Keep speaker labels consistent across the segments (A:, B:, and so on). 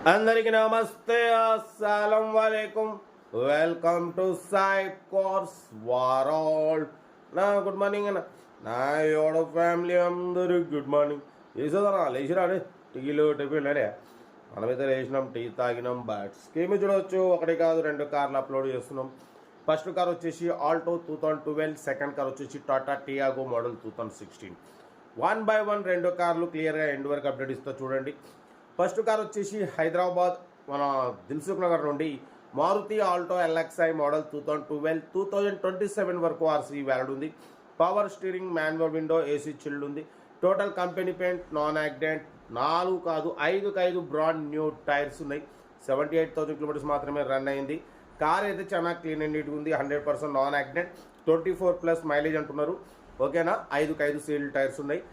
A: అందరికీ నమస్తే, అస్సలం వాలేకుం. Welcome to Sai cars world. నా గుడ్ మార్నింగ్ అన్న, నా యోడ ఫ్యామిలీ అందరికి గుడ్ మార్నింగ్. వేసేదన్నా లేచిరా అడే టీలు టిఫిన్ అడే. మనమైతే లేచినాం, టీ తాగినాం. బ్యాట్స్ స్కీమ్ చూడవచ్చు, ఒకటి కాదు రెండు కార్లు అప్లోడ్ చేస్తున్నాం. ఫస్ట్ కార్ వచ్చేసి ఆల్టో 2012, సెకండ్ కార్ వచ్చేసి టాటా టియాగో మోడల్ 2016. 1 by 1 రెండు కార్లు క్లియర్గా ఎండ్ వరకు అప్డేట్ ఇస్తా చూడండి. ఫస్ట్ కార్ వచ్చేసి హైదరాబాద్ మన దిల్సుఖ్ నగర్ నుండి మారుతి ఆల్టో ఎల్ఎక్స్ఐ మోడల్ 2012, 2027 వరకు ఆర్సీ వ్యాలిడ్ ఉంది. Power steering, manual window, AC chilled ఉంది. Total company paint, non accident, 4 కాదు 5 బ్రాండ్ న్యూ టైర్స్ ఉన్నాయి. 78,000 కిలోమీటర్స్ మాత్రమే రన్ అయింది. కార్ అయితే చాలా క్లీన్ అండ్ నీట్గా ఉంది. 100% నాన్ యాక్సిడెంట్, 24+ మైలేజ్ అంటున్నారు. ఓకేనా, 5 సీల్డ్ టైర్స్ ఉన్నాయి.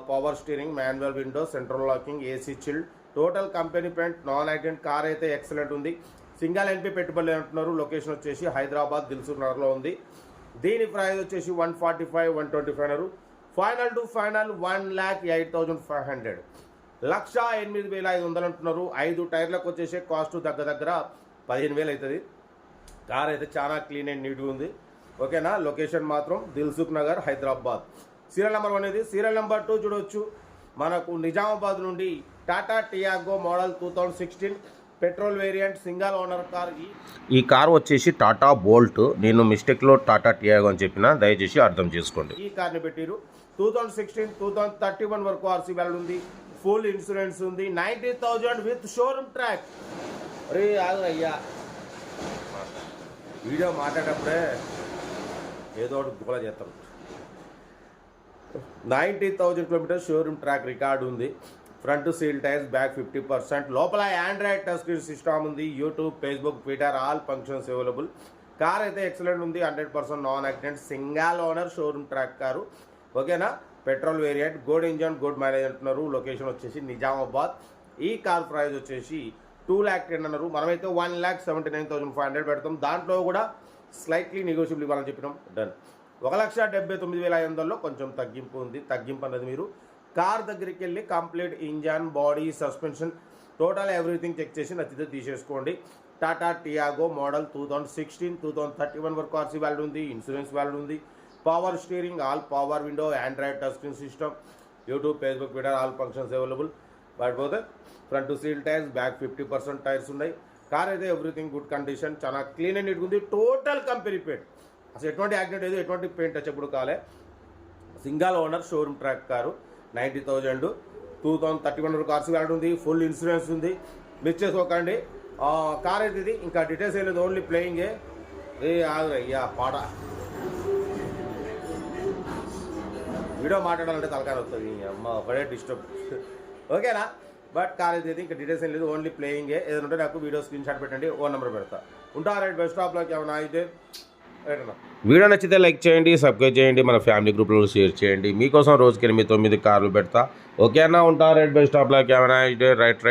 A: Power steering, manual window, central locking, AC chilled, total company paint, non accident. Car అయితే ఎక్సలెంట్ ఉంది. సింగల్ ఎన్పీ పెట్టుబడి అంటున్నారు. లొకేషన్ వచ్చేసి హైదరాబాద్ దిల్సుఖ్ నగర్లో ఉంది. దీని ప్రైస్ వచ్చేసి 145, 125 అన్నారు. ఫైనల్ టు ఫైనల్ 1,08,500, 1,08,500 అంటున్నారు. 5 టైర్లకు వచ్చేసి కాస్ట్ దగ్గర 15,000 అవుతుంది. కార్ అయితే చాలా క్లీన్ అండ్ నీట్గా ఉంది. ఓకేనా, లొకేషన్ మాత్రం దిల్సుఖ్ నగర్ హైదరాబాద్. సీరియల్ నెంబర్ 1 ఇది. సీరియల్ నెంబర్ 2 చూడవచ్చు, మనకు నిజామాబాద్ నుండి Tata Tiago model 2016 petrol variant single owner car. ఈ కార్ వచ్చేసి టాటా బోల్ట్. నేను మిస్టేక్లో టాటా టియాగో అని చెప్పిన, దయచేసి అర్థం చేసుకోండి. ఈ కార్ని పెట్టిరు 2016, 2031 వరకు ఆర్సీ వ్యాలిడ్ ఉంది. ఫుల్ ఇన్సూరెన్స్ ఉంది. 90,000 విత్ షోరూమ్ ట్రాక్. అరే అయ్యా, వీడియో మాట్లాడేటప్పుడే ఏదో ఒకటి గుబల చేస్తాం. 90,000 కిలోమీటర్స్ షోరూమ్ ట్రాక్ రికార్డు ఉంది. Front seal tyres, back 50%. లోపల ఆండ్రాయిడ్ టచ్ స్క్రీన్ సిస్టమ్ ఉంది. YouTube, Facebook, Twitter all functions available. Car అయితే ఎక్సలెంట్ ఉంది. 100% non accident, single owner, showroom track car. ఓకేనా, petrol variant, good engine, good mileage అంటున్నారు. Location వచ్చేసి నిజామాబాద్. ఈ car price వచ్చేసి 2,10,000 అన్నారు. మనమైతే 1,79,500 పెడతాం. దాంట్లో కూడా స్లైట్లీ నెగోషియబుల్ ఇవ్వాలని చెప్పినాం. డన్. 1,79,500లో కొంచెం తగ్గింపు ఉంది. తగ్గింపు అన్నది మీరు కార్ దగ్గరికి వెళ్ళి complete engine, body, suspension, total everything check చేసి నచ్చితే తీసేసుకోండి. టాటా టియాగో మోడల్ 2016, 2031 వరకు ఆర్సీ వ్యాలిడ్ ఉంది. ఇన్సూరెన్స్ వ్యాలిడ్ ఉంది. Power steering, all power window, Android touch screen system, YouTube, Facebook, Twitter all functions available. పడిపోతే front seal tyres, back 50% tyres ఉన్నాయి. Car అయితే everything good condition, చాలా క్లీన్ అండ్ నీట్గా ఉంది. Total company paint, అసలు ఎటువంటి accident లేదు, ఎటువంటి పెయింట్ టచ్ ఎప్పుడు కాలే. Single owner, showroom track car. 90,000, 2031 వరకు కార్స్ వ్యాలిడ్ ఉంది. ఫుల్ ఇన్సూరెన్స్ ఉంది. మిస్ చేసుకోకండి. కార్ అయితే ఇది. ఇంకా డీటెయిల్స్ ఏం లేదు, ఓన్లీ ప్లేయింగే. అయ్యా పాట వీడియో మాట్లాడాలంటే తలకాయ వస్తుంది. అమ్మ ఒకటే డిస్టర్బ్. ఓకేనా, బట్ కార్ అయితే ఇంకా డీటెయిల్స్ ఏం లేదు, ఓన్లీ ప్లేయింగే. ఏదైనా ఉంటే నాకు వీడియో స్క్రీన్ షాట్ పెట్టండి, ఓ నెంబర్ పెడతా. ఉంటా రైట్. Best of luck. ఏమైనా అయితే వీడియో నచ్చితే లైక్ చేయండి, సబ్స్క్రైబ్ చేయండి, మన ఫ్యామిలీ గ్రూప్లో షేర్ చేయండి. మీకోసం రోజుకి 8-9 కార్లు పెడతా. ఓకే అన్న, ఉంటా రైట్. Best of luck. ఏమైనా అయితే రైట్.